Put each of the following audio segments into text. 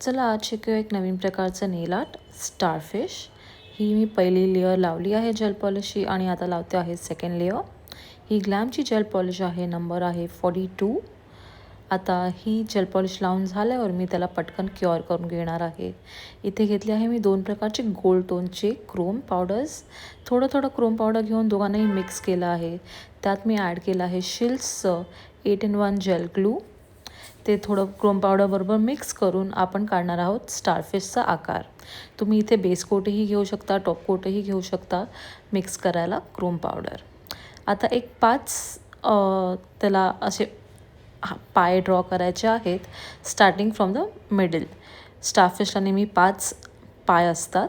चला आज शिकूया एक नवीन प्रकारचं नेल आर्ट स्टारफिश। ही मी पहिली लेयर लावली आहे जेल पॉलिशची आणि आता लावते आहे सेकंड लेयर। ही ग्लॅमची जेल पॉलिश आहे, नंबर आहे 42। आता ही जेल पॉलिश लावून झाल्यावर मी त्याला पटकन क्युअर करून घेणार आहे। इथे घेतले आहे मी दोन प्रकारचे गोल्ड टोनचे क्रोम पावडर्स। थोडं थोडं क्रोम पावडर घेऊन दोघांनाही मिक्स केलं आहे। त्यात मी ॲड केलं आहे शिल्सचं 8-in-1 जेल ग्लू। ते थोडं क्रोम पावडर बरोबर मिक्स करून आपण काढणार आहोत स्टारफिशचा आकार। तुम्ही इथे बेस कोटही घेऊ शकता, टॉप कोटही घेऊ शकता मिक्स करायला क्रोम पावडर। आता एक 5 त्याला असे पाय ड्रॉ करायचे आहेत, स्टार्टिंग फ्रॉम द मिडल। स्टारफिशला नेहमी 5 पाय असतात,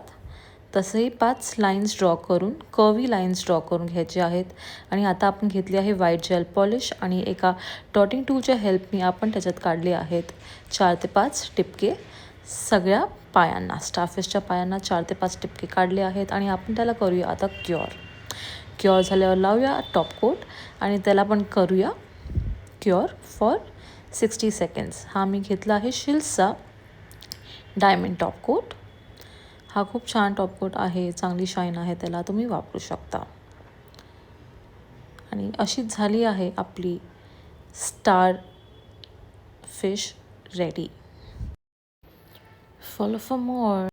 तसेही 5 लाईन्स ड्रॉ करून कर्वी लाईन्स ड्रॉ करून घ्यायचे आहेत। आणि आता आपण घेतली आहे व्हाईट जेल पॉलिश आणि एका डॉटिंग टूलच्या हेल्पनी आपण त्याच्यात काढले आहेत 4 ते 5 टिपके सगळ्या पायांना। स्टारफिशच्या पायांना 4 ते 5 टिपके काढले आहेत आणि आपण त्याला करूया आता क्युअर झाल्यावर लावूया टॉप कोट आणि त्याला पण करूया क्युअर फॉर 60 सेकंड्स। हा मी घेतला आहे शिल्सचा डायमंड टॉप कोट। हा खूप छान टॉप कोट आहे, चांगली शाईन आहे, त्याला तुम्ही वापरू शकता। आणि अशीच झाली आहे आपली star fish ready. Follow for more.